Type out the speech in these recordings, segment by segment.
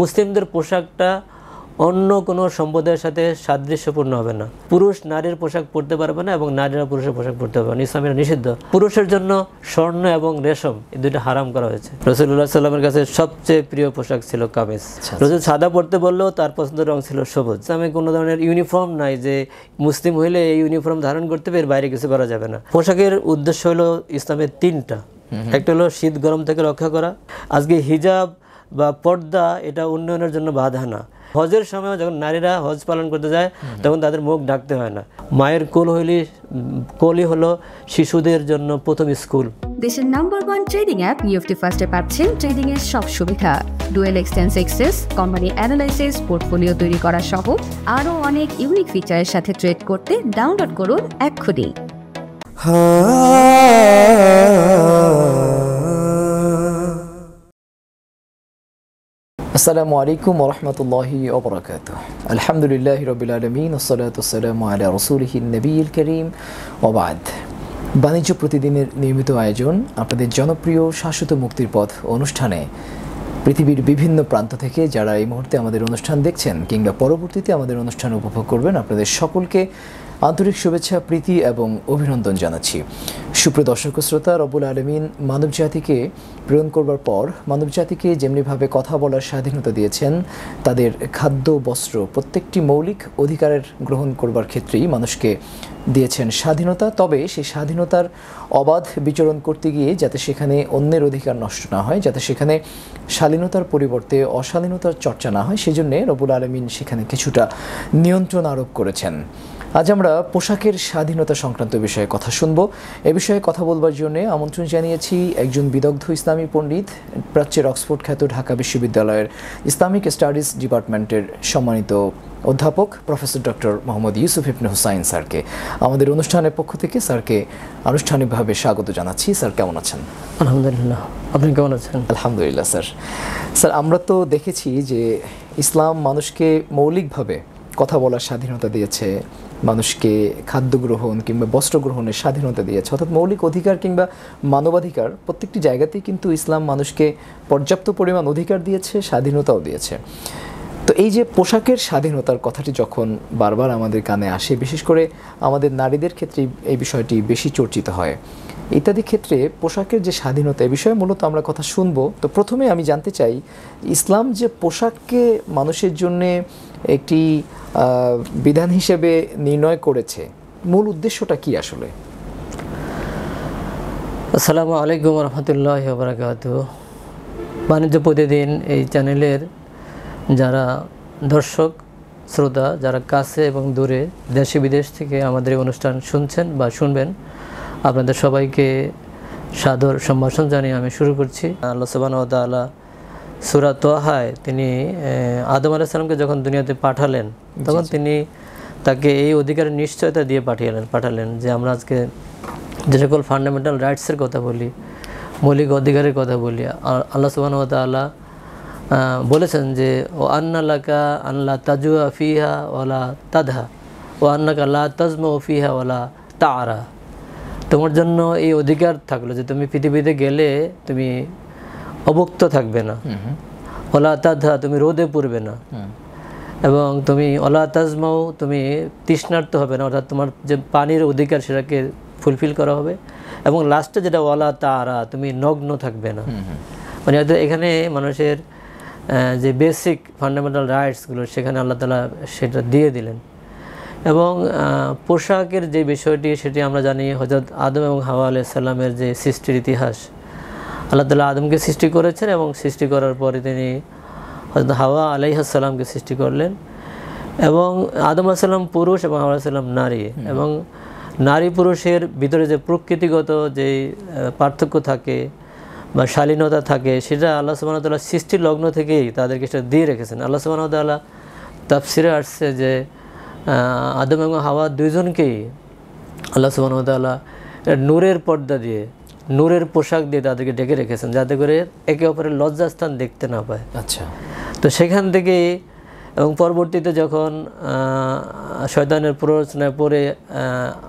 মুসলিমদের পোশাকটা অন্য কোনো সম্প্রদায়ের সাথে সাদৃশ্যপূর্ণ হবে না। পুরুষ নারীর পোশাক পরতে পারবে না এবং নারীরা পুরুষের পোশাক পরতে পারবে না। ইসলামের নিষিদ্ধ। পুরুষের জন্য স্বর্ণ এবং রেশম এই দুইটা হারাম করা হয়েছে। রাসূলুল্লাহ সাল্লামের কাছে সবচেয়ে প্রিয় পোশাক ছিল কামিজ। রাসূল সাদা পরতে বললেও তার পছন্দের রং ছিল সবুজ। ইসলামে কোনো ধরনের ইউনিফর্ম নাই যে মুসলিম হইলে এই ইউনিফর্ম ধারণ করতে হবে, এর বাইরে কিছু করা যাবে না। পোশাকের উদ্দেশ্য হলো ইসলামের তিনটা। একটা হলো শীত গরম থেকে রক্ষা করা। আজকে হিজাব বা পর্দা এটা উন্নয়নের জন্য বাধা না। হজের সময় যখন নারীরা হজ পালন করতে যায় তখন তাদের মুখ ঢাকতে হয় না। মায়ের কোলই হলো শিশুদের জন্য প্রথম স্কুল। দেশের নাম্বার 1 ট্রেডিং অ্যাপ নিফটি ফার্স্টে পাচ্ছেন ট্রেডিং এর সব সুবিধা, dual exchange access, company analysis, portfolio তৈরি করা সহ আরও অনেক ইউনিক ফিচারের সাথে ট্রেড করতে ডাউনলোড করুন এক্ষুনি। আসসালামু আলাইকুম ওয়া রাহমাতুল্লাহি ওয়া বারাকাতুহু। আলহামদুলিল্লাহি রাব্বিল আলামিন ওয়া সলাতু ওয়াসসালামু আলা রাসূলিহিন নবিয়িল কারীম ওয়া বা'দ। বাণিজ্য প্রতিদিনের নিয়মিত আয়োজন আপনাদের জনপ্রিয় শাশ্বত মুক্তির পথ অনুষ্ঠানে পৃথিবীর বিভিন্ন প্রান্ত থেকে যারা এই মুহূর্তে আমাদের অনুষ্ঠান দেখছেন কিংবা পরবর্তীতে আমাদের অনুষ্ঠান উপভোগ করবেন, আপনাদের সকলকে আন্তরিক শুভেচ্ছা, প্রীতি এবং অভিনন্দন জানাচ্ছি। সুপ্রিয় দর্শক শ্রোতা, রব্বুল আলামিন মানব জাতিকে প্রেরণ করবার পর মানব জাতিকে যেমনিভাবে কথা বলার স্বাধীনতা দিয়েছেন, তাদের খাদ্য বস্ত্র প্রত্যেকটি মৌলিক অধিকারের গ্রহণ করবার ক্ষেত্রেই মানুষকে দিয়েছেন স্বাধীনতা। তবে সেই স্বাধীনতার অবাধ বিচরণ করতে গিয়ে যাতে সেখানে অন্যের অধিকার নষ্ট না হয়, যাতে সেখানে শালীনতার পরিবর্তে অশালীনতার চর্চা না হয়, সেজন্যে রব্বুল আলামিন সেখানে কিছুটা নিয়ন্ত্রণ আরোপ করেছেন। আজ আমরা পোশাকের স্বাধীনতা সংক্রান্ত বিষয়ে কথা শুনব। এ বিষয়ে কথা বলবার জন্য আমন্ত্রণ জানিয়েছি একজন বিদগ্ধ ইসলামী পণ্ডিত, প্রাচ্যের অক্সফোর্ড খ্যাত ঢাকা বিশ্ববিদ্যালয়ের ইসলামিক স্টাডিজ ডিপার্টমেন্টের সম্মানিত অধ্যাপক প্রফেসর ডক্টর মোহাম্মদ ইউসুফ ইবনে হুসাইন স্যারকে। আমাদের অনুষ্ঠানের পক্ষ থেকে স্যারকে আনুষ্ঠানিকভাবে স্বাগত জানাচ্ছি। স্যার কেমন আছেন? আলহামদুলিল্লাহ, আপনি কেমন আছেন? আলহামদুলিল্লাহ স্যার। স্যার, আমরা তো দেখেছি যে ইসলাম মানুষকে মৌলিকভাবে কথা বলার স্বাধীনতা দিয়েছে, মানুষকে খাদ্য গ্রহণ কিংবা বস্ত্র গ্রহণের স্বাধীনতা দিয়েছে, অর্থাৎ মৌলিক অধিকার কিংবা মানবাধিকার প্রত্যেকটি জায়গাতেই কিন্তু ইসলাম মানুষকে পর্যাপ্ত পরিমাণ অধিকার দিয়েছে, স্বাধীনতাও দিয়েছে। তো এই যে পোশাকের স্বাধীনতার কথাটি যখন বারবার আমাদের কানে আসে, বিশেষ করে আমাদের নারীদের ক্ষেত্রে এই বিষয়টি বেশি চর্চিত হয়, ইত্যাদি ক্ষেত্রে পোশাকের যে স্বাধীনতা এ বিষয়ে মূলত আমরা কথা শুনব। তো প্রথমে আমি জানতে চাই, ইসলাম যে পোশাককে মানুষের জন্যে একটি বিধান হিসেবে নির্ণয় করেছে, মূল উদ্দেশ্যটা কি আসলে? আসসালামু আলাইকুম ওয়া রাহমাতুল্লাহি ওয়া বারাকাতুহু। বাণিজ্য প্রতিদিন এই চ্যানেলের যারা দর্শক শ্রোতা, যারা কাছে এবং দূরে দেশে বিদেশ থেকে আমাদের এই অনুষ্ঠান শুনছেন বা শুনবেন, আপনাদের সবাইকে সাদর সম্ভাষণ জানিয়ে আমি শুরু করছি। আল্লাহ সুবহানাহু ওয়া তাআলা সূরা তাহায় তিনি আদম আলাইহিস সালামকে যখন দুনিয়াতে পাঠালেন, তখন তিনি তাকে এই অধিকারের নিশ্চয়তা দিয়ে পাঠালেন যে আমরা আজকে যে সকল ফান্ডামেন্টাল রাইটসের কথা বলি, মৌলিক অধিকারের কথা বলি, আল্লাহ সুবহানাহু ওয়া তাআলা বলেছেন যে ও আন্না লাকা আল্লা তাজুয়া ফিহা ওয়ালা তাদহা ও আন্নাকা লা তাজমাউ ফিহা ওয়ালা তাআরা। তোমার জন্য এই অধিকার থাকলো যে তুমি পৃথিবীতে গেলে তুমি অভুক্ত থাকবে না, ওলা তাদহা তুমি রোদে পড়বে না, এবং তুমি ওলা তাজমাউ তুমি তৃষ্ণার্ত হবে না, অর্থাৎ তোমার যে পানির অধিকার সেটাকে ফুলফিল করা হবে, এবং লাস্টে যেটা ওয়ালা তাআরা তুমি নগ্ন থাকবে না। মানে এখানে মানুষের যে বেসিক ফান্ডামেন্টাল রাইটসগুলো সেখানে আল্লাহ তাআলা সেটা দিয়ে দিলেন। এবং পোশাকের যে বিষয়টি সেটি আমরা জানি, হযরত আদম এবং হাওয়া আলাইহিস সালামের যে সৃষ্টির ইতিহাস, আল্লাহ তাআলা আদমকে সৃষ্টি করেছেন এবং সৃষ্টি করার পরে তিনি হযরত হাওয়া আলাইহিস সালামকে সৃষ্টি করলেন। এবং আদম আলাইহিস সালাম পুরুষ এবং হাওয়া আলাইহিস সালাম নারী, এবং নারী পুরুষের ভিতরে যে প্রকৃতিগত যে পার্থক্য থাকে বা শালীনতা থাকে, সেটা আল্লাহ সুবহানাহু ওয়া তাআলা সৃষ্টির লগ্ন থেকেই তাদেরকে সেটা দিয়ে রেখেছেন। আল্লাহ সুবহানাহু ওয়া তাআলা তাফসিরে আসছে যে আদম এবং হাওয়া দুইজনকেই আল্লাহ সুবহানাহু ওয়া তাআলা নূরের পর্দা দিয়ে, নূরের পোশাক দিয়ে তাদেরকে ঢেকে রেখেছেন, যাতে করে একে অপরের লজ্জাস্থান দেখতে না পায়। আচ্ছা, তো সেখান থেকেই এবং পরবর্তীতে যখন শয়তানের প্ররোচনায় পড়ে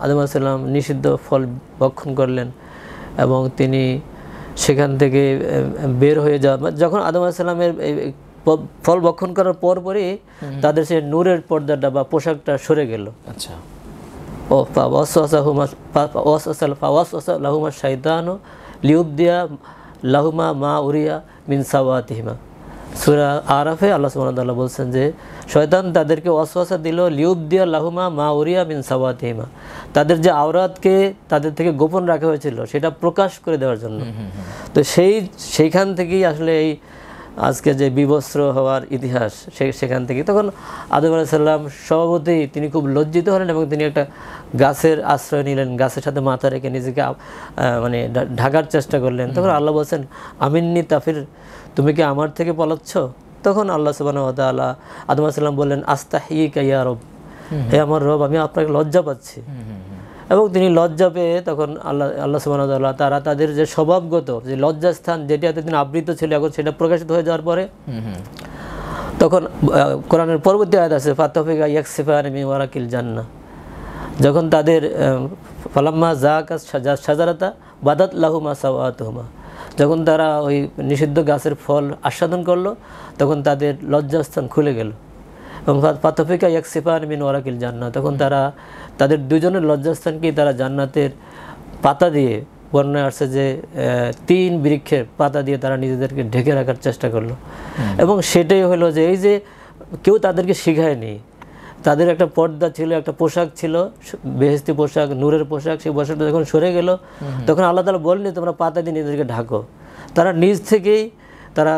আদম আলাইহিস সালাম নিষিদ্ধ ফল ভক্ষণ করলেন এবং তিনি সেখান থেকে বের হয়ে যাওয়া, যখন আদম আলাইহিস সালামের ফল ভক্ষণ করার পরপরই তাদের সেই নূরের পর্দাটা বা পোশাকটা সরে গেল। আচ্ছা, ও ওয়াসওয়াসা লাহুমা শাইতানু লিউবদিয়া লাহুমা মা উরিয়া মিন সাওয়াতিহিমা। সূরা আরাফে আল্লাহ সুবহানাহু ওয়া তাআলা বলছেন যে শয়তান তাদেরকে ওয়াসওয়াসা দিল লিউবদিয়া লাহুমা মা উরিয়া মিন সাওয়াতিহিমা, তাদের যে আওরাতকে তাদের থেকে গোপন রাখা হয়েছিল সেটা প্রকাশ করে দেওয়ার জন্য। তো সেইখান থেকেই আসলে এই আজকে যে বিবস্ত্র হওয়ার ইতিহাস, সেখান থেকে তখন আদম আলাইহিস সালাম স্বভাবতই তিনি খুব লজ্জিত হলেন এবং তিনি একটা গাছের আশ্রয় নিলেন, গাছের সাথে মাথা রেখে নিজেকে মানে ঢাকার চেষ্টা করলেন। তখন আল্লাহ বলছেন আমিন্নি তাফির, তুমি কি আমার থেকে পালাচ্ছ? তখন আল্লাহ সুবহানাহু ওয়া তাআলা আদম আলাইহিস সালাম বললেন আস্তাহিকা ইয়া রব, হে আমার রব, আমি আপনাকে লজ্জা পাচ্ছি। এবং তিনি লজ্জা পেয়ে তখন আল্লাহ সুবহানাহু ওয়া তাআলা তারা তাদের যে স্বভাবগত যে লজ্জাস্থান যেটি এতদিন আবৃত ছিল এখন সেটা প্রকাশিত হয়ে যাওয়ার পরে তখন কোরআনের পরবর্তী আয়াত আছে ফাতাফিকা ইয়াকসিফানি মিন ওয়ারাকিল জান্নাহ, যখন তাদের ফালাম্মা যাকাস শাজারাতা বাদাত লাহুমা সাওয়াতুহুমা, যখন তারা ওই নিষিদ্ধ গাছের ফল আস্বাদন করলো তখন তাদের লজ্জাস্থান খুলে গেল। এবং ফাতাফিকা ইয়াকসিফানি মিন ওয়ারাকিল জান্নাহ, তখন তারা তাদের দুজনের লজ্জাস্থানকে তারা জান্নাতের পাতা দিয়ে, বর্ণনায় আসছে যে 3 বৃক্ষের পাতা দিয়ে তারা নিজেদেরকে ঢেকে রাখার চেষ্টা করলো। এবং সেটাই হলো যে এই যে কেউ তাদেরকে শিখায়নি, তাদের একটা পর্দা ছিল, একটা পোশাক ছিল, বেহেশতি পোশাক, নূরের পোশাক, সেই পোশাকটা যখন সরে গেল তখন আল্লাহ তাআলা বললেন তোমরা পাতা দিয়ে নিজেদেরকে ঢাকো। তারা নিজ থেকেই তারা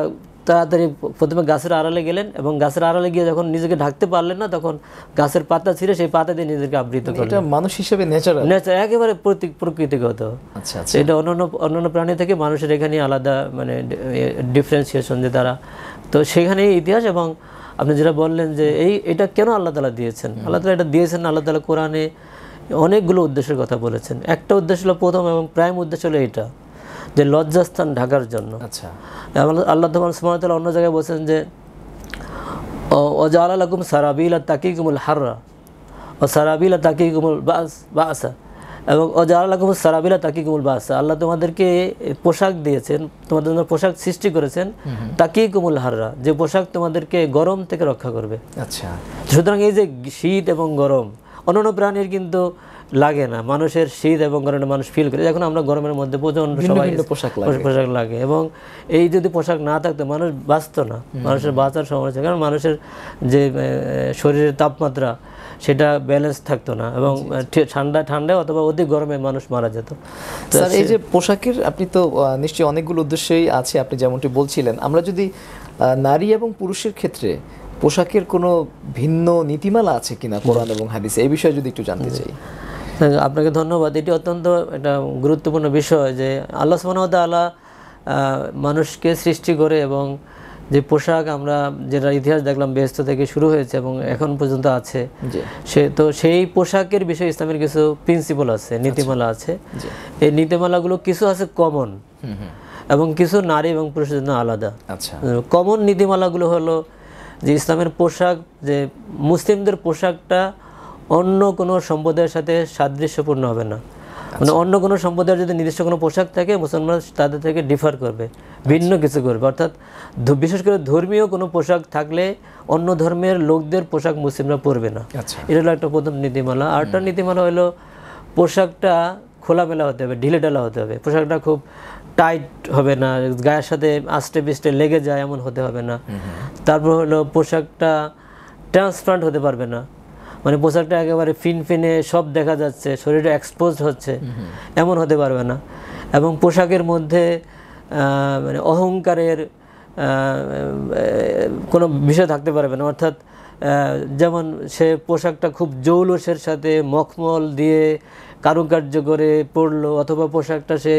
তাড়াতাড়ি প্রথমে গাছের আড়ালে গেলেন এবং গাছের আড়ালে গিয়ে যখন নিজেকে ঢাকতে পারলেন না তখন গাছের পাতা ছিঁড়ে সেই পাতা দিয়ে নিজেকে আবৃত করলেন। এটা মানুষ হিসেবে ন্যাচারাল, একেবারে প্রকৃতিগত। আচ্ছা, এটা অন্যান্য প্রাণী থেকে মানুষের এখানে আলাদা মানে ডিফারেন্সিয়েশন যে তারা, তো সেখানেই ইতিহাস। এবং আপনি যেটা বললেন যে এটা কেন আল্লাহ তাআলা দিয়েছেন, আল্লাহ তাআলা এটা দিয়েছেন, আল্লাহ তাআলা কোরআনে অনেকগুলো উদ্দেশ্যের কথা বলেছেন। একটা উদ্দেশ্য হলো প্রথম এবং প্রাইম উদ্দেশ্য হলো এটা যে লজ্জাস্থান ঢাকার জন্য। আচ্ছা, আল্লাহ সুবহানাহু ওয়া তাআলা অন্য জায়গায় বলেছেন যে ওয়াজাআলা লাকুম সারাবিলা তাকিকুমুল হাররা ওয়া সারাবিলা তাকিকুমুল বাসা, এবং ওয়াজাআলা লাকুম সারাবিলা তাকিকুমুল বাসা, আল্লাহ তোমাদেরকে পোশাক দিয়েছেন, তোমাদের জন্য পোশাক সৃষ্টি করেছেন তাকিকুমুল হাররা, যে পোশাক তোমাদেরকে গরম থেকে রক্ষা করবে। আচ্ছা, সুতরাং এই যে শীত এবং গরম অন্যান্য প্রাণীর কিন্তু লাগে না, মানুষের শীত এবং গরমে মানুষ ফিল করে। এখন আমরা গরমের মধ্যে প্রচন্ড সবাই পোশাক লাগে, এবং এই যদি পোশাক না থাকতো মানুষ বাঁচতো না, মানুষের বাঁচার সমস্যা, কারণ মানুষের যে শরীরের তাপমাত্রা সেটা ব্যালেন্স থাকতো না এবং ঠান্ডায় অথবা অধিক গরমে মানুষ মারা যেত। স্যার এই যে পোশাকের আপনি তো নিশ্চয়ই অনেকগুলো উদ্দেশ্যই আছে আপনি যেমনটি বলছিলেন, আমরা যদি নারী এবং পুরুষের ক্ষেত্রে পোশাকের কোনো ভিন্ন নীতিমালা আছে কিনা কোরআন এবং হাদিসে, এই বিষয়ে যদি একটু জানতে চাই। আপনাকে ধন্যবাদ। এটি অত্যন্ত একটা গুরুত্বপূর্ণ বিষয় যে আল্লাহ সুবহানাহু ওয়া তাআলা মানুষকে সৃষ্টি করে এবং যে পোশাক আমরা যেটা ইতিহাস দেখলাম বেহেশত থেকে শুরু হয়েছে এবং এখন পর্যন্ত আছে, সেই পোশাকের বিষয়ে ইসলামের কিছু প্রিন্সিপাল আছে, নীতিমালা আছে। এই নীতিমালাগুলো কিছু আছে কমন এবং কিছু নারী এবং পুরুষের জন্য আলাদা। কমন নীতিমালাগুলো হলো যে ইসলামের পোশাক, যে মুসলিমদের পোশাকটা অন্য কোনো সম্প্রদায়ের সাথে সাদৃশ্যপূর্ণ হবে না, মানে অন্য কোনো সম্প্রদায়ের যদি নির্দিষ্ট কোনো পোশাক থাকে মুসলমান তাদের থেকে ডিফার করবে, ভিন্ন কিছু করবে। অর্থাৎ বিশেষ করে ধর্মীয় কোনো পোশাক থাকলে অন্য ধর্মের লোকদের পোশাক মুসলিমরা পরবে না, এটা হলো একটা প্রথম নীতিমালা। আরেকটা নীতিমালা হলো পোশাকটা খোলামেলা হতে হবে, ঢিলেঢালা হতে হবে, পোশাকটা খুব টাইট হবে না, গায়ের সাথে আস্তে পিস্টে লেগে যায় এমন হতে হবে না। তারপর হলো পোশাকটা ট্রান্সপারেন্ট হতে পারবে না, মানে পোশাকটা একেবারে ফিনফিনে সব দেখা যাচ্ছে, শরীরে এক্সপোজড হচ্ছে এমন হতে পারবে না। এবং পোশাকের মধ্যে মানে অহংকারের কোনো বিষয় থাকতে পারবে না, অর্থাৎ যেমন সে পোশাকটা খুব জৌলুসের সাথে মখমল দিয়ে কারুকার্য করে পড়লো, অথবা পোশাকটা সে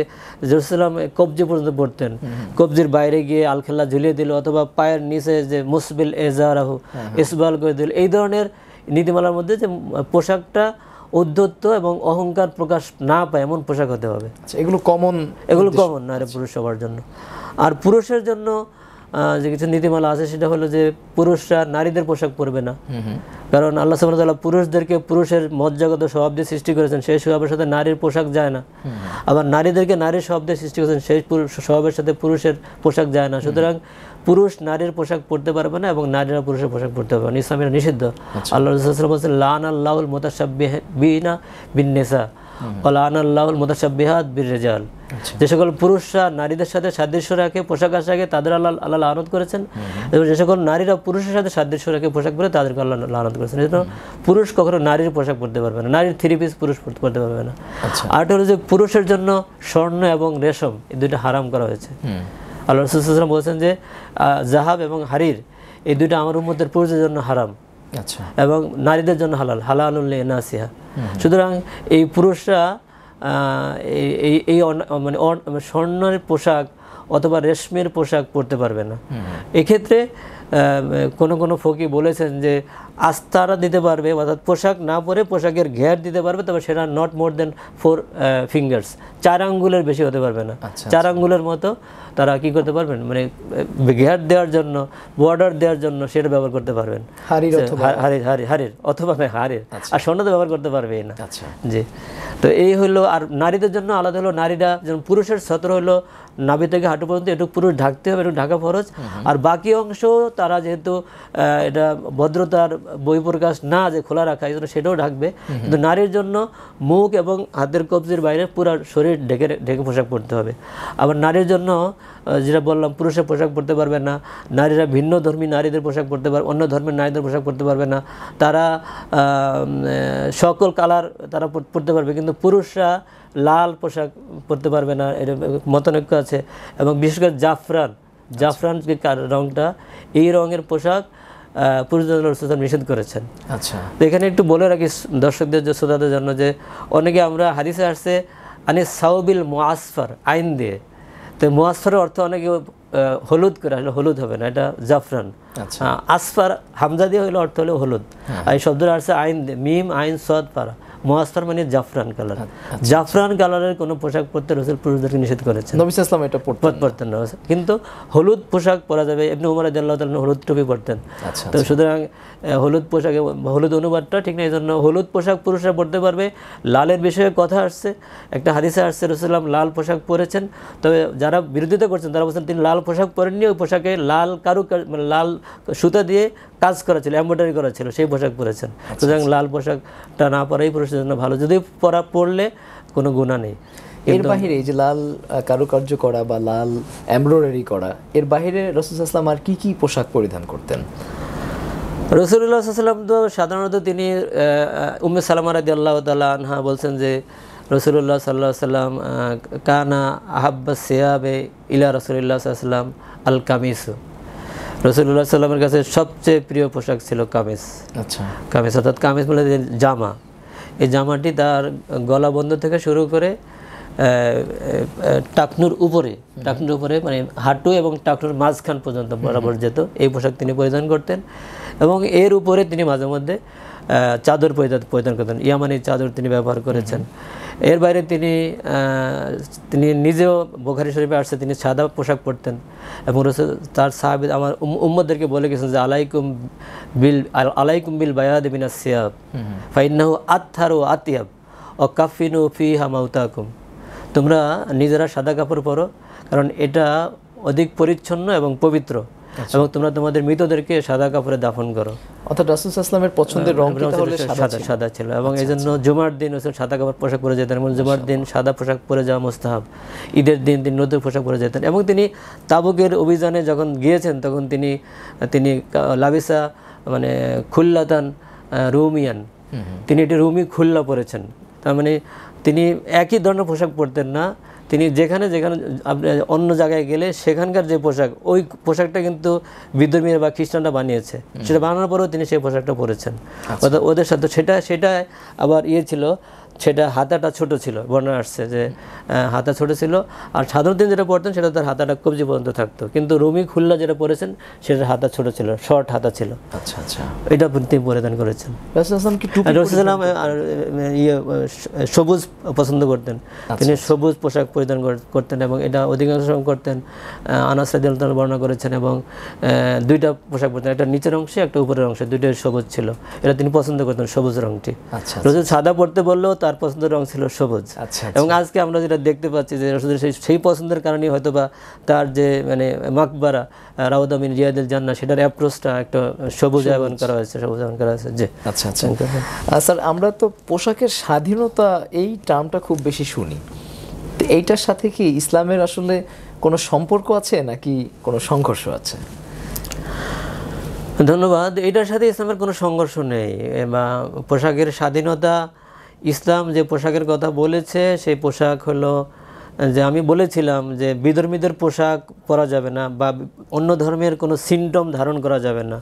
জেরুজালেম কবজি পর্যন্ত পড়তেন, কবজির বাইরে গিয়ে আলখেল্লা ঝুলিয়ে দিল, অথবা পায়ের নিচে যে মুসবিল এজারাহু ইসবাল করে দিল। এই ধরনের নীতিমালার মধ্যে যে পোশাকটা উদ্ধত্ত এবং অহংকার প্রকাশ না পায় এমন পোশাক হতে হবে। এগুলো কমন নারী পুরুষ সবার জন্য। আর পুরুষের জন্য যে কিছু নীতিমালা আছে সেটা হলো যে পুরুষরা নারীদের পোশাক পরবে না, কারণ আল্লাহ সুবহানাহু ওয়া তাআলা পুরুষদেরকে পুরুষের মজ্জাগত স্বভাব দিয়ে সৃষ্টি করেছেন, সেই স্বভাবের সাথে নারীর পোশাক যায় না। আবার নারীদেরকে নারীর স্বভাব দিয়ে সৃষ্টি করেছেন, সেই স্বভাবের সাথে পুরুষের পোশাক যায় না। সুতরাং পুরুষ নারীর পোশাক পরতে পারবে না এবং নারীরা পুরুষের পোশাক পরতে পারবে না, ইসলামের নিষিদ্ধ। আল্লাহ রাসূল সাল্লাল্লাহু আলাইহি ওয়াসাল্লাম বলেছেন লান আল্লাহুল মুতাশাব্বিহিনা বিন-নিসা ওয়া লান আল্লাহুল মুতাশাব্বিহাত বির-রিজাল। যে সকল পুরুষরা নারীদের সাথে সাদৃশ্য রাখে পোশাক আশাকে তাদের আল্লাহ লানত করেছেন, এবং যে সকল নারীরা পুরুষের সাথে সাদৃশ্য রাখে পোশাক পরে তাদেরকে আল্লাহ লানত করেছেন। এই জন্য পুরুষ কখনো নারীর পোশাক পরতে পারবে না, নারীর থ্রি পিস পুরুষ পরতে পারবে না। আরেকটা হলো যে পুরুষের জন্য স্বর্ণ এবং রেশম এই দুইটা হারাম করা হয়েছে। আল্লাহ রাসূল সাল্লাল্লাহু আলাইহি ওয়াসাল্লাম বলেছেন যে জাহাব এবং হারির এই দুইটা আমার উম্মতের পুরুষদের জন্য হারাম এবং নারীদের জন্য হালাল, হালালুল লিনাসিহা। সুতরাং এই পুরুষরা এই মানে স্বর্ণের পোশাক অথবা রেশমের পোশাক পরতে পারবে না। এক্ষেত্রে কোনো ফকি বলেছেন যে আস্তারা দিতে পারবে, অর্থাৎ পোশাক না পরে পোশাকের ঘের দিতে পারবে, তবে সেটা নট মোর দেন 4 ফিঙ্গার্স, 4 আঙ্গুলের বেশি হতে পারবে না। 4 আঙ্গুলের মতো তারা কি করতে পারবেন, মানে ঘের দেওয়ার জন্য, বর্ডার দেওয়ার জন্য সেটা ব্যবহার করতে পারবেন, হারির অথবা হারির, আর স্বর্ণ তো ব্যবহার করতে পারবে না। জি, তো এই হলো। আর নারীদের জন্য আলাদা হলো, নারীরা যেমন পুরুষের সতর হলো নাভি থেকে হাঁটু পর্যন্ত, এটুকু পুরুষ ঢাকতে হবে, এটুকু ঢাকা ফরজ। আর বাকি অংশ তারা যেহেতু এটা ভদ্রতার বহিঃপ্রকাশ না যে খোলা রাখা, এই জন্য সেটাও ঢাকবে। কিন্তু নারীর জন্য মুখ এবং হাতের কবজির বাইরে পুরো শরীর ঢেকে পোশাক পরতে হবে। আবার নারীর জন্য যেটা বললাম, পুরুষের পোশাক পরতে পারবে না, নারীরা ভিন্ন ধর্মী নারীদের পোশাক পরতে পারবে, অন্য ধর্মের নারীদের পোশাক পরতে পারবে না, তারা সকল কালার তারা পরতে পারবে, কিন্তু পুরুষরা লাল পোশাক পরতে পারবে না, এর মতানৈক্য আছে। এবং বিশেষ করে জাফরান যে রঙটা, এই রঙের পোশাক পুরুষদের নিষেধ করেছেন। তো এখানে একটু বলে রাখি দর্শকদের, শ্রোতাদের জন্য, যে অনেকে আমরা হাদিসে আসছে আনি সাউবিল মুআসফার আইন দিয়ে, তো মুআসফারের অর্থ অনেকে হলুদ করে, আসলে হলুদ হবে না, এটা জাফরান। আসফার হামজা দিয়ে হলো অর্থ হলো হলুদ, আর এই শব্দটা আসছে আইন দিয়ে, মিম আইন সদ পারা, মুআসফার মানে জাফরান কালার। জাফরান কালারের কোনো পোশাক পরতে রাসূল পুরুষদেরকে নিষেধ করেছেন। নবী সাল্লাল্লাহু আলাইহি ওয়াসাল্লাম এটা পরতেন না, কিন্তু হলুদ পোশাক পরা যাবে। ইবনে উমর রাদিয়াল্লাহু তাআলা হলুদ টুপি পরতেন। তো সুতরাং হলুদ পোশাকে হলুদ অনুবাদটা ঠিক না, এই জন্য হলুদ পোশাক পুরুষরা পরতে পারবে। লালের বিষয়ে কথা আসছে, একটা হাদিসে আসছে রাসূলুল্লাহ লাল পোশাক পরেছেন, তবে যারা বিরোধিতা করছেন তারা বলছেন তিনি লাল পোশাক পরেননি, ওই পোশাকে লাল মানে লাল সুতা দিয়ে কাজ করা ছিল, এমব্রয়ডারি করা ছিল, সেই পোশাক পরেছেন। সুতরাং লাল পোশাকটা না পরাই পুরুষের জন্য ভালো, যদি পরলে কোনো গুনাহ নেই। এর বাহিরে এই যে লাল কারুকার্য করা বা লাল এমব্রয়ডারি করা, এর বাহিরে রাসূল সাল্লাল্লাহু আলাইহি ওয়াসাল্লাম আর কি পোশাক পরিধান করতেন? রাসূলুল্লাহ সাল্লাল্লাহু আলাইহি ওয়াসাল্লাম তো সাধারণত তিনি উম্মে সালামা রাদিয়াল্লাহু তাআলা আনহা বলছেন যে রাসূলুল্লাহ সাল্লাল্লাহু আলাইহি ওয়াসাল্লাম কানা আহাব্বাস সিয়াবে ইলা রাসূলিল্লাহ সাল্লাল্লাহু আলাইহি ওয়াসাল্লাম আল কামিসু। রাসূলুল্লাহ সাল্লামের কাছে সবচেয়ে প্রিয় পোশাক ছিল কামিজ। কামিজ অর্থাৎ কামিজ বলে জামা। এই জামাটি তার গলা বন্ধ থেকে শুরু করে টাকনুর উপরে মানে হাঁটু এবং টাকনুর মাঝখান পর্যন্ত বরাবর যেত, এই পোশাক তিনি পরিধান করতেন। এবং এর উপরে তিনি মাঝে মধ্যে চাদর পরিধান করতেন, ইয়ামানি চাদর তিনি ব্যবহার করেছেন। এর বাইরে তিনি নিজেও বুখারী শরীফে আসছে তিনি সাদা পোশাক পরতেন, এবং তার সাহাবী আমার উম্মতদেরকে বলে গেছেন যে আলাইকুম বিল বায়াদ মিনাস সিয়াব ফাইন্নাহু আতহারু আতিয়াব ও কাফিনু ফিহা মাউতাকুম। তোমরা নিজেরা সাদা কাপড় পরো, কারণ এটা অধিক পরিচ্ছন্ন এবং পবিত্র, এবং তোমরা তোমাদের মৃতদেরকে সাদা কাপড়ে দাফন করো। অর্থাৎ রাসূল সাল্লাল্লাহু আলাইহি ওয়াসাল্লামের পছন্দের রং সাদা ছিল, এবং এই জন্য জুমার দিন সাদা কাপড় পোশাক পরে যেতেন, এবং জুমার দিন সাদা পোশাক পরে যাওয়া মুস্তাহাব। ঈদের দিন তিনি নতুন পোশাক পরে যেতেন। এবং তিনি তাবুকের অভিযানে যখন গিয়েছেন তখন তিনি লাবিসা মানে খুল্লাতান রুমিয়ান, তিনি এটি রুমি খুল্লা পরেছেন। তার মানে তিনি একই ধরনের পোশাক পরতেন না, তিনি যেখানে আপনি অন্য জায়গায় গেলে সেখানকার যে পোশাক, ওই পোশাকটা কিন্তু বিধর্মীরা বা খ্রিস্টানরা বানিয়েছে, সেটা বানানোর পরেও তিনি সেই পোশাকটা পরেছেন। অর্থাৎ ওদের সাথে সেটা আবার ছিল, সেটা হাতাটা ছোট ছিল, বর্ণনা আসছে যে হাতা ছোট ছিল। আর সাধারণ তিনি যেটা পরতেন সেটা তার হাতাটা কবজি পর্যন্ত থাকতো, কিন্তু রুমি খুল্লা যেটা পরেছেন সেটার হাতা ছোট ছিল, শর্ট হাতা ছিল। এটা তিনি পরিধান করেছেন। রাসূলুল্লাহ সবুজ পছন্দ করতেন, তিনি সবুজ পোশাক পরিধান করতেন, এবং এটা অধিকাংশ সময় করতেন। আনাস রাদিয়াল্লাহু তাআলা বর্ণনা করেছেন, এবং দুইটা পোশাক পরতেন, একটা নিচের অংশে একটা উপরের অংশে, দুইটাই সবুজ ছিল। এটা তিনি পছন্দ করতেন, সবুজ রংটি। রাসূল সাদা পরতে বললেও তার পছন্দের রং ছিল সবুজ। আচ্ছা এবং আজকে আমরা যেটা দেখতে পাচ্ছি যে রসুলের সেই পছন্দের কারণেই হয়তোবা তার যে মানে মাকবারা রাউদা মিন রিয়াদিল জান্নাহ সেটার অ্যাপ্রোচটা একটা সবুজ আয়বন করা হয়েছে, সবুজ আয়বন করা হয়েছে। জি আচ্ছা আচ্ছা স্যার, আমরা তো পোশাকের স্বাধীনতা এই টার্মটা খুব বেশি শুনি, তো এইটার সাথে কি ইসলামের আসলে কোনো সম্পর্ক আছে নাকি কোনো সংঘর্ষ আছে? ধন্যবাদ। এটার সাথে ইসলামের কোনো সংঘর্ষ নেই বা পোশাকের স্বাধীনতা, ইসলাম যে পোশাকের কথা বলেছে সেই পোশাক হলো যে আমি বলেছিলাম যে বিধর্মীদের পোশাক পরা যাবে না বা অন্য ধর্মের কোনো সিমটম ধারণ করা যাবে না,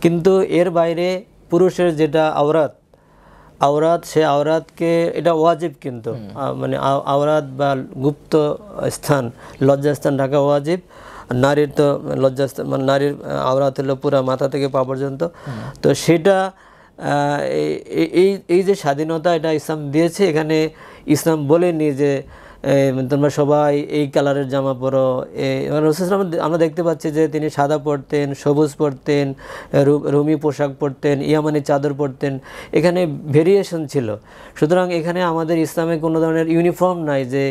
কিন্তু এর বাইরে পুরুষের যেটা আওরাত সে আওরাতকে এটা ওয়াজিব, কিন্তু মানে আওরাত বা গুপ্ত স্থান লজ্জাস্থান ঢাকা ওয়াজিব। নারীর তো লজ্জাস্থান মানে নারীর আওরাত হলো পুরো মাথা থেকে পা পর্যন্ত। তো সেটা এই যে স্বাধীনতা এটা ইসলাম দিয়েছে, এখানে ইসলাম বলেনি যে তোমরা সবাই এই কালারের জামা পরো। রাসূল আমরা দেখতে পাচ্ছি যে তিনি সাদা পরতেন, সবুজ পরতেন, রুমি পোশাক পরতেন, ইয়ামানি চাদর পরতেন, এখানে ভেরিয়েশন ছিল। সুতরাং এখানে আমাদের ইসলামে কোনো ধরনের ইউনিফর্ম নাই যে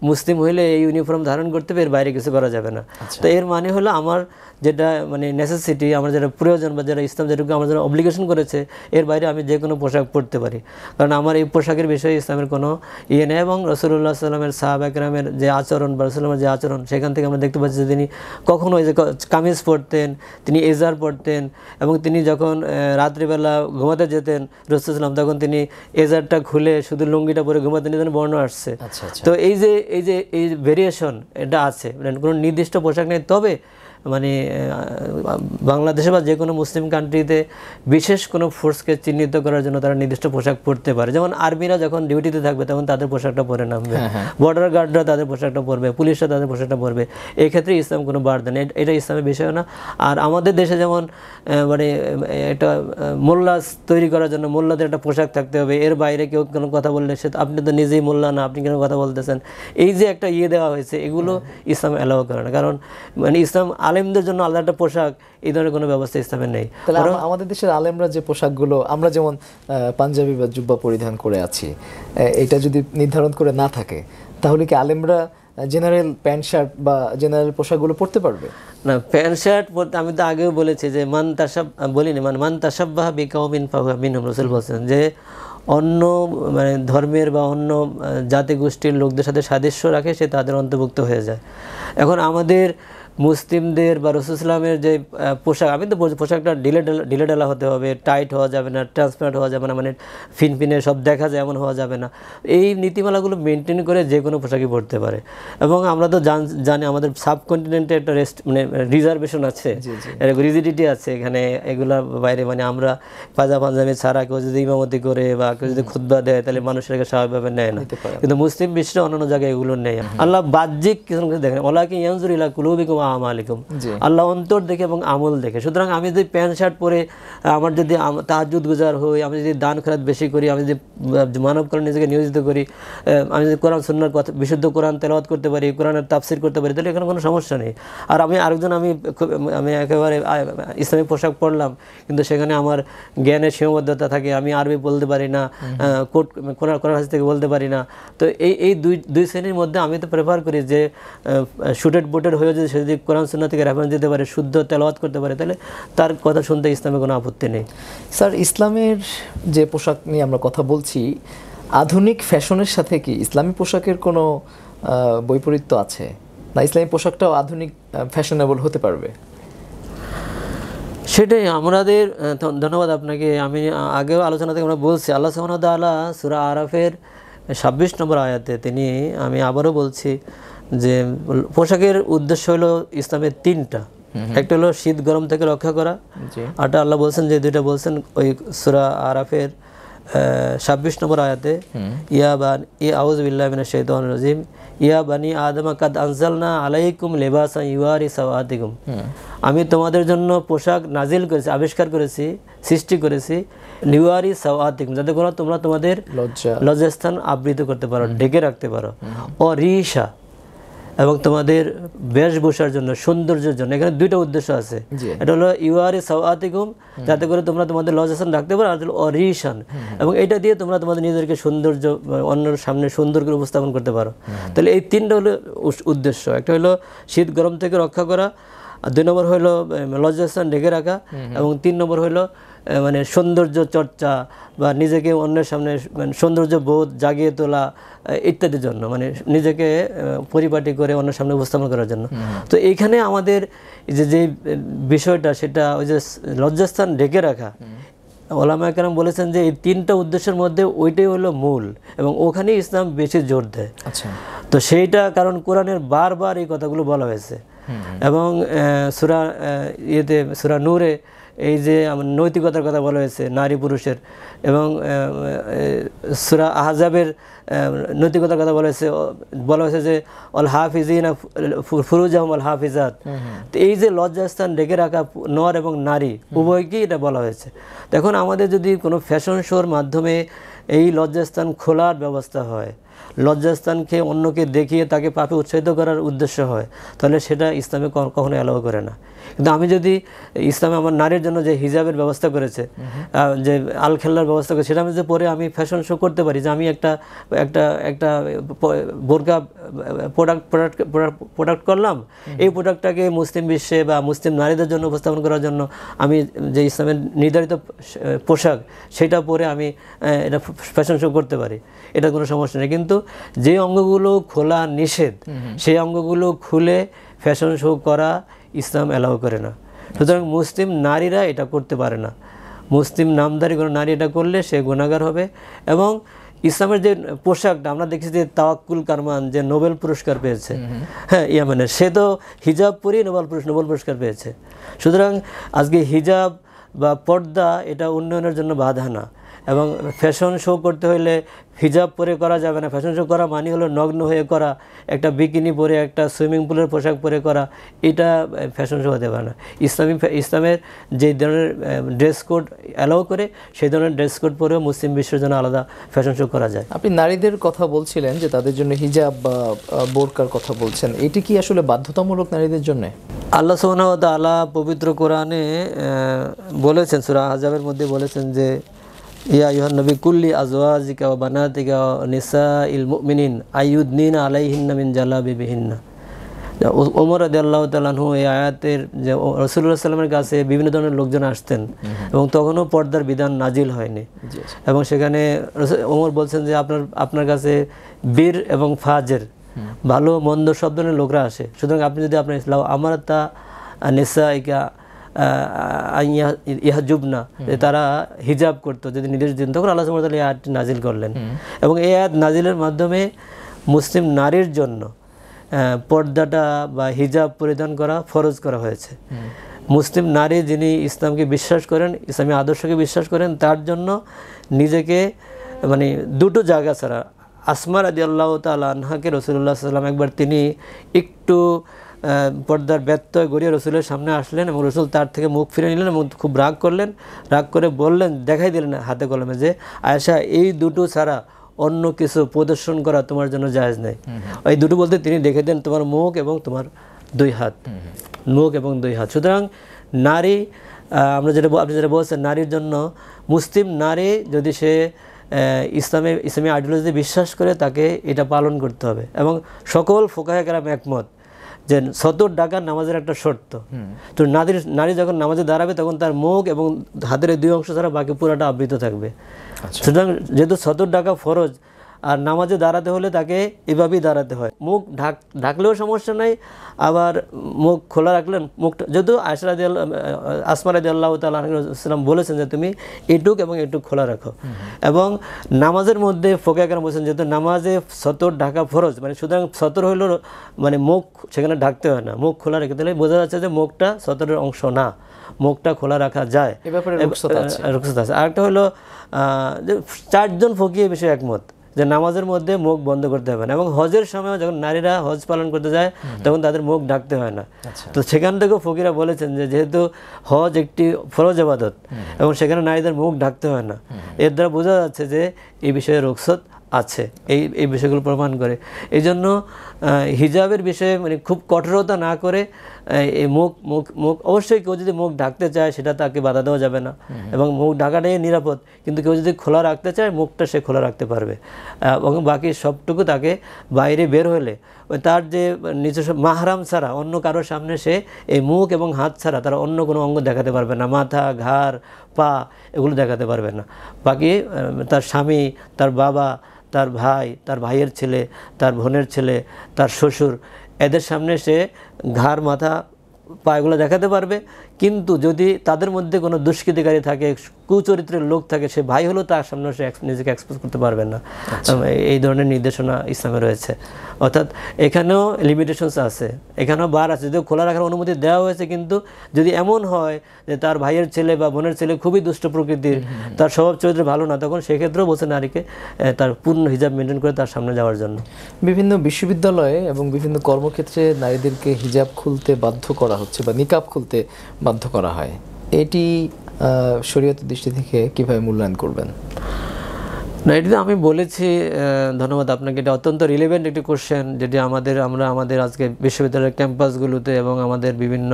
মুসলিম হইলে এই ইউনিফর্ম ধারণ করতে হবে, এর বাইরে কিছু করা যাবে না। তো এর মানে হলো আমার যেটা মানে নেসেসিটি, আমার যেটা প্রয়োজন বা যেটা ইসলাম যেটুকু আমার যেটা অব্লিগেশন করেছে, এর বাইরে আমি যে কোনো পোশাক পরতে পারি, কারণ আমার এই পোশাকের বিষয়ে ইসলামের কোনো ইয়ে নেই। এবং রাসূলুল্লাহ সাল্লামের সাহাবা একরামের যে আচরণ বা রাসূলের যে আচরণ, সেখান থেকে আমরা দেখতে পাচ্ছি যে তিনি কখনো ওই যে কামিজ পরতেন, তিনি এজার পরতেন, এবং তিনি যখন রাত্রিবেলা ঘুমাতে যেতেন রাসূলুল্লাহ তখন তিনি এজারটা খুলে শুধু লুঙ্গিটা পরে ঘুমাতেন, যেন বর্ণ আসছে। তো এই ভেরিয়েশন এটা আছে, মানে কোনো নির্দিষ্ট পোশাক নেই। তবে মানে বাংলাদেশে বা যে কোনো মুসলিম কান্ট্রিতে বিশেষ কোনো ফোর্সকে চিহ্নিত করার জন্য তারা নির্দিষ্ট পোশাক পরতে পারে, যেমন আর্মিরা যখন ডিউটিতে থাকবে তখন তাদের পোশাকটা পরে নামবে, বর্ডার গার্ডরা তাদের পোশাকটা পরবে, পুলিশরা তাদের পোশাকটা পরবে। এই ক্ষেত্রে ইসলাম কোনো বাড় দেয়, এটা ইসলামের বিষয় না। আর আমাদের দেশে যেমন মানে একটা মোল্লা তৈরি করার জন্য মোল্লাদের একটা পোশাক থাকতে হবে, এর বাইরে কেউ কোনো কথা বললে সে আপনি তো নিজেই মোল্লা না, আপনি কেন কথা বলতেছেন, এই যে একটা ইয়ে দেওয়া হয়েছে, এগুলো ইসলাম অ্যালাউ করে না। কারণ মানে ইসলাম আলেমদের জন্য আলাদা একটা পোশাক, এই ধরনের কোনো ব্যবস্থা ইসলামের নেই। তাহলে আমাদের দেশের আলেমরা যে পোশাকগুলো আমরা যেমন পাঞ্জাবি বা জুব্বা পরিধান করে আছি, এটা যদি নির্ধারণ করে না থাকে, তাহলে কি আলেমরা জেনারেল প্যান্ট শার্ট বা জেনারেল পোশাকগুলো পরতে পারবে? না, প্যান্ট শার্ট পরতে আমি তো আগেও বলেছি যে মান তাশাব্বাহা বিকাওমিন ফাহুয়া মিনহুম। রাসূল বলছেন যে অন্য মানে ধর্মের বা অন্য জাতি গোষ্ঠীর লোকদের সাথে সাদৃশ্য রাখে, সে তাদের অন্তর্ভুক্ত হয়ে যায়। এখন আমাদের মুসলিমদের বা রাসূল ইসলামের যে পোশাক, আমি তো পোশাকটা ঢিলেঢালা হতে হবে, টাইট হওয়া যাবে না, ট্রান্সপারেন্ট হওয়া যাবে না, মানে ফিনফিনে সব দেখা যায় এমন হওয়া যাবে না। এই নীতিমালাগুলো মেনটেন করে যে কোনো পোশাকই পরতে পারে। এবং আমরা তো জানি আমাদের সাবকন্টিনেন্টে একটা মানে রিজার্ভেশন আছে, রিজিডিটি আছে এখানে, এগুলা বাইরে মানে আমরা পাঞ্জাবি ছাড়া কেউ যদি ইমামতি করে বা কেউ যদি খুতবা দেয় তাহলে মানুষের স্বাভাবিকভাবে নেয় না, কিন্তু মুসলিম বিশ্বে অন্যান্য জায়গায় এগুলো নেই। আল্লাহ বাহ্যিক কিছু দেখেন, ওয়ালাকিন ইয়ানজুরু ইলা কুলুবিকুম আমালিকুম, আল্লাহ অন্তর দেখে এবং আমল দেখে। সুতরাং আমি যদি প্যান্ট শার্ট পরে আমার যদি তাহাজ্জুদ গুজার হই, আমি যদি দান খয়রাত বেশি করি, আমি যদি মানব কল্যাণে নিজেকে নিয়োজিত করি, আমি যদি কোরআন সুন্নাহর কথা বিশুদ্ধ কোরআন তেলাওয়াত করতে পারি, কোরআনের তাফসীর করতে পারি, তাহলে এখানে কোনো সমস্যা নেই। আর আমি একেবারে ইসলামিক পোশাক পরলাম, কিন্তু সেখানে আমার জ্ঞানের সীমাবদ্ধতা থাকে, আমি আরবি বলতে পারি না, কোরআন হাদিস থেকে বলতে পারি না। তো এই দুই শ্রেণীর মধ্যে আমি তো প্রেফার করি যে শুটেড বুটেড হয়ে যদি সে যদি কোরআন সুন্নাহ থেকে রেফারেন্স দিতে পারে, শুদ্ধ তেলাওয়াত করতে পারে, তাহলে তার কথা শুনতে ইসলামে কোনো আপত্তি নেই। স্যার, ইসলামের যে পোশাক নিয়ে আমরা কথা বলছি, আধুনিক ফ্যাশনের সাথে কি ইসলামী পোশাকের কোনো বৈপরীত্য আছে, না ইসলামী পোশাকটাও আধুনিক ফ্যাশনেবল হতে পারবে? সেটাই আমাদের ধন্যবাদ আপনাকে। আমি আগেও আলোচনা থেকে আমরা বলছি, আল্লাহ সুবহানাহু ওয়া তাআলা সূরা আরাফের 26 নম্বর আয়াতে আমি আবারও বলছি যে পোশাকের উদ্দেশ্য হলো ইসলামের তিনটা। একটা হলো শীত গরম থেকে রক্ষা করা, আরটা আল্লাহ বলছেন যে দুইটা বলছেন ওই সূরা আরাফের 26 নম্বর আয়াতে, আউযু বিল্লাহি মিনাশ শাইতানির রাজিম, ইয়া বানি আদম কাদ আনজালনা আলাইকুম লিবাসান ইউয়ারি সাওয়াতিকুম, আমি তোমাদের জন্য পোশাক নাজিল করেছি, আবিষ্কার করেছি, সৃষ্টি করেছি, লিওয়ারি সাওয়াতিকুম, যাতে করে তোমরা তোমাদের লজ্জাস্থান আবৃত করতে পারো, ঢেকে রাখতে পারো। ও রিশা, এবং তোমাদের বেশভূষার জন্য, সৌন্দর্যের জন্য। এখানে দুইটা উদ্দেশ্য আছে। এটা হলো ইউআরি সাওয়াতিকুম, যাতে করে তোমরা তোমাদের লজ্জাস্থান রাখতে পারো, আর অরিশান, এবং এটা দিয়ে তোমরা তোমাদের নিজেদেরকে সৌন্দর্য অন্যের সামনে সুন্দর করে উপস্থাপন করতে পারো। তাহলে এই তিনটা হলো উদ্দেশ্য। একটা হলো শীত গরম থেকে রক্ষা করা, আর 2 নম্বর হলো লজ্জাস্থান ঢেকে রাখা, এবং 3 নম্বর হলো মানে সৌন্দর্য চর্চা বা নিজেকে অন্যের সামনে মানে সৌন্দর্য বোধ জাগিয়ে তোলা ইত্যাদির জন্য, মানে নিজেকে পরিপাটি করে অন্যের সামনে উপস্থাপন করার জন্য। তো এইখানে আমাদের যে বিষয়টা, সেটা ওই যে লজ্জাস্থান ঢেকে রাখা, ওলামায়ে কেরাম বলেছেন যে এই 3টা উদ্দেশ্যের মধ্যে ওইটাই হলো মূল, এবং ওখানেই ইসলাম বেশি জোর দেয়। তো সেইটা কারণ কোরআনের বারবার এই কথাগুলো বলা হয়েছে। এবং সূরা নূরে এই যে নৈতিকতার কথা বলা হয়েছে নারী পুরুষের, এবং সূরা আহজাবের নৈতিকতার কথা বলা হয়েছে যে অল হাফিজিনা ফুরুজাহুম আল হাফিজাত। তো এই যে লজ্জাস্থান ঢেকে রাখা নর এবং নারী উভয়কেই এটা বলা হয়েছে। এখন আমাদের যদি কোনো ফ্যাশন শোর মাধ্যমে এই লজ্জাস্থান খোলার ব্যবস্থা হয়, লজ্জাস্থানকে অন্যকে দেখিয়ে তাকে পাপে উৎসাহিত করার উদ্দেশ্য হয়, তাহলে সেটা ইসলামে কখনো অ্যালাউ করে না। কিন্তু আমি যদি ইসলামে আমার নারীর জন্য যে হিজাবের ব্যবস্থা করেছে, যে আল খেলার ব্যবস্থা করেছে, সেটা আমি যে পরে আমি ফ্যাশন শো করতে পারি, যে আমি একটা বোরকা প্রোডাক্ট করলাম, এই প্রোডাক্টটাকে মুসলিম বিশ্বে বা মুসলিম নারীদের জন্য উপস্থাপন করার জন্য আমি যে ইসলামের নির্ধারিত পোশাক সেটা পরে আমি এটা ফ্যাশন শো করতে পারি, এটা কোনো সমস্যা নেই। কিন্তু যে অঙ্গগুলো খোলা নিষেধ, সেই অঙ্গগুলো খুলে ফ্যাশন শো করা ইসলাম অ্যালাউ করে না। সুতরাং মুসলিম নারীরা এটা করতে পারে না। মুসলিম নামধারী কোনো নারী এটা করলে সে গুনাহগার হবে। এবং ইসলামের যে পোশাকটা আমরা দেখছি যে তাওয়াক্কুল কারমান যে নোবেল পুরস্কার পেয়েছে, হ্যাঁ ইয়ামানের, সে তো হিজাব পরেই নোবেল পুরস্কার পেয়েছে। সুতরাং আজকে হিজাব বা পর্দা এটা উন্নয়নের জন্য বাধা না। এবং ফ্যাশন শো করতে হলে হিজাব পরে করা যাবে না। ফ্যাশন শো করা মানে হলো নগ্ন হয়ে করা, একটা বিকিনি পরে, একটা সুইমিং পুলের পোশাক পরে করা, এটা ফ্যাশন শো হতে পারে না। ইসলামের যে ধরনের ড্রেস কোড অ্যালাউ করে, সেই ধরনের ড্রেস কোড পরেও মুসলিম বিশ্বের জন্য আলাদা ফ্যাশন শো করা যায়। আপনি নারীদের কথা বলছিলেন যে তাদের জন্য হিজাব বা বোরকার কথা বলছেন, এটি কি আসলে বাধ্যতামূলক নারীদের জন্য? আল্লাহ সুবহানাহু ওয়া তাআলা পবিত্র কোরআনে বলেছেন, সূরা আহজাবের মধ্যে বলেছেন যে ইয়া আইয়ুহান নবী কুল্লি আজওয়াজিকা ওয়া বানাতিকা ওয়া নিসাইল মুমিনিন আইয়ুদনিনা আলাইহিন্না মিন জালাবিবিহিন্না। ওমর রাদিয়াল্লাহু তাআলা আনহু এই আয়াতের যে রাসূলুল্লাহ সাল্লাল্লাহু আলাইহি ওয়াসাল্লামের কাছে বিভিন্ন ধরনের লোকজন আসতেন, এবং তখনও পর্দার বিধান নাজিল হয়নি। এবং সেখানে ওমর বলছেন যে আপনার কাছে বীর এবং ফাজের, ভালো মন্দ সব ধরনের লোকরা আসে, সুতরাং আপনি যদি আপনার ইসলাম আমারতা নিসাইকা ইহাজুবনা, তারা হিজাব করতো যদি নির্দেশ দিন, তখন আল্লাহ সুবহানাহু ওয়া তাআলা এই আয়াতটি নাজিল করলেন। এবং এই আয়াত নাজিলের মাধ্যমে মুসলিম নারীর জন্য পর্দাটা বা হিজাব পরিধান করা ফরজ করা হয়েছে। মুসলিম নারী যিনি ইসলামকে বিশ্বাস করেন, ইসলামী আদর্শকে বিশ্বাস করেন, তার জন্য নিজেকে মানে দুটো জায়গা ছাড়া, আসমা রাদিয়াল্লাহু তাআলা আনহাকে রাসূলুল্লাহ সাল্লাল্লাহু আলাইহি ওয়াসাল্লাম একবার তিনি একটু পর্দার ব্যত্যয় গড়িয়ে রসুলের সামনে আসলেন, এবং রসুল তার থেকে মুখ ফিরে নিলেন এবং খুব রাগ করলেন। রাগ করে বললেন, দেখাই দিলেন হাতে কলমে যে আয়েশা, এই দুটো ছাড়া অন্য কিছু প্রদর্শন করা তোমার জন্য জায়েজ নেই। এই দুটো বলতে তিনি দেখে দেন তোমার মুখ এবং তোমার 2 হাত, মুখ এবং 2 হাত। সুতরাং নারী, আপনি যেটা বলছেন, নারীর জন্য মুসলিম নারী যদি সে ইসলামী আইডিওলজি বিশ্বাস করে, তাকে এটা পালন করতে হবে। এবং সকল ফুকাহে কেরাম একমত যে সতর ডাকার নামাজের একটা শর্ত। তো নারী যখন নামাজে দাঁড়াবে, তখন তার মুখ এবং হাতের 2 অংশ ছাড়া বাকি পুরাটা আবৃত থাকবে। সুতরাং যেহেতু সতর ডাকা ফরজ, আর নামাজে দাঁড়াতে হলে তাকে এভাবেই দাঁড়াতে হয়। মুখ ঢাকলেও সমস্যা নাই, আবার মুখ খোলা রাখলেন, মুখটা যেহেতু আসমা রাদিয়াল্লাহু তাআলা আনহা বলেছেন যে তুমি এটুক এবং এটুক খোলা রাখো। এবং নামাজের মধ্যে ফুকাহা কেরাম বলেছেন যেহেতু নামাজে সতর ঢাকা ফরজ, মানে সুতরাং সতর হইল মানে মুখ সেখানে ঢাকতে হয় না, মুখ খোলা রেখে দিলে বোঝা যাচ্ছে যে মুখটা সতরের অংশ না, মুখটা খোলা রাখা যায়, এ ব্যাপারে রুখসত আছে। আরেকটা হলো যে 4 জন ফকিহ বিষয়ে একমত যে নামাজের মধ্যে মুখ বন্ধ করতে হবে না। এবং হজের সময় যখন নারীরা হজ পালন করতে যায়, তখন তাদের মুখ ঢাকতে হয় না। তো সেখান থেকেও ফকিরা বলেছেন যে যেহেতু হজ একটি ফরজ ইবাদত এবং সেখানে নারীদের মুখ ঢাকতে হয় না, এর দ্বারা বোঝা যাচ্ছে যে এই বিষয়ে রুখসত আছে, এই বিষয়গুলো প্রমাণ করে। এই জন্য হিজাবের বিষয়ে মানে খুব কঠোরতা না করে এই মুখ অবশ্যই কেউ যদি মুখ ঢাকতে চায় সেটা তাকে বাধা দেওয়া যাবে না, এবং মুখ ঢাকাটাই নিরাপদ। কিন্তু কেউ যদি খোলা রাখতে চায় মুখটা সে খোলা রাখতে পারবে, এবং বাকি সবটুকু তাকে বাইরে বের হলে তার যে নিজস্ব মাহরাম ছাড়া অন্য কারোর সামনে সে এই মুখ এবং হাত ছাড়া তার অন্য কোনো অঙ্গ দেখাতে পারবে না, মাথা, ঘাড়, পা এগুলো দেখাতে পারবে না। বাকি তার স্বামী, তার বাবা, তার ভাই, তার ভাইয়ের ছেলে, তার বোনের ছেলে, তার শ্বশুর, এদের সামনে সে ঘাড়, মাথা, পা এগুলো দেখাতে পারবে। কিন্তু যদি তাদের মধ্যে কোনো দুষ্কৃতিকারী থাকে, কুচরিত্রের লোক থাকে, সে ভাই হলেও তার সামনে সে নিজেকে এক্সপোজ করতে পারবে না। এই ধরনের নির্দেশনা ইসলামে রয়েছে। অর্থাৎ এখানেও লিমিটেশনস আছে, এখানেও বার আছে, যদিও খোলা রাখার অনুমতি দেওয়া হয়েছে। কিন্তু যদি এমন হয় যে তার ভাইয়ের ছেলে বা বোনের ছেলে খুবই দুষ্ট প্রকৃতির, তার স্বভাব চরিত্র ভালো না, তখন সেক্ষেত্রেও বলছে নারীকে তার পূর্ণ হিজাব মেনটেন করে তার সামনে যাওয়ার জন্য। বিভিন্ন বিশ্ববিদ্যালয়ে এবং বিভিন্ন কর্মক্ষেত্রে নারীদেরকে হিজাব খুলতে বাধ্য করা হচ্ছে বা নিকাব খুলতে বাধ্য করা হয়, এটি শরীয়তের দৃষ্টি থেকে কিভাবে মূল্যায়ন করবেন? না, এটা আমি বলেছি, ধন্যবাদ আপনাকে। এটা অত্যন্ত রিলেভেন্ট একটি কোশ্চেন, যেটি আমরা আমাদের আজকে বিশ্ববিদ্যালয়ের ক্যাম্পাসগুলোতে এবং আমাদের বিভিন্ন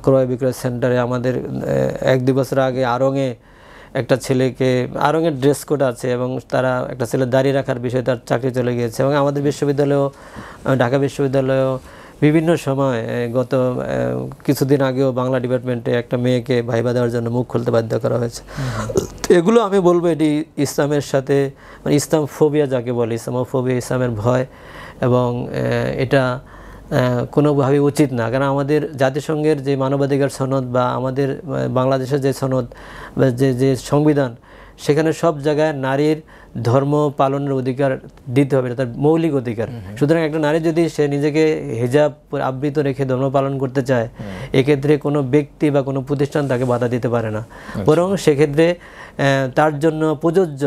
ক্রয় বিক্রয় সেন্টারে, আমাদের 1-2 বছর আগে আড়ংয়ে একটা ছেলেকে, আড়ংয়ের ড্রেস কোড আছে এবং তারা একটা ছেলে দাঁড়িয়ে রাখার বিষয়ে তার চাকরি চলে গিয়েছে। এবং আমাদের বিশ্ববিদ্যালয়েও, ঢাকা বিশ্ববিদ্যালয়েও বিভিন্ন সময়, গত কিছুদিন আগেও বাংলা ডিপার্টমেন্টে একটা মেয়েকে ভাইবা দেওয়ার জন্য মুখ খুলতে বাধ্য করা হয়েছে। এগুলো আমি বলবো এটি ইসলামের সাথে, মানে ইসলাম ফোবিয়া যাকে বলে, ইসলামোফোবিয়া, ইসলামের ভয়, এবং এটা কোনোভাবেই উচিত না। কারণ আমাদের জাতিসংঘের যে মানবাধিকার সনদ বা আমাদের বাংলাদেশের যে সনদ বা যে সংবিধান, সেখানে সব জায়গায় নারীর ধর্ম পালনের অধিকার দিতে হবে, তার মৌলিক অধিকার। সুতরাং একটা নারী যদি সে নিজেকে হিজাব আবৃত রেখে ধর্ম পালন করতে চায়, এক্ষেত্রে কোনো ব্যক্তি বা কোনো প্রতিষ্ঠান তাকে বাধা দিতে পারে না, বরং সেক্ষেত্রে তার জন্য প্রযোজ্য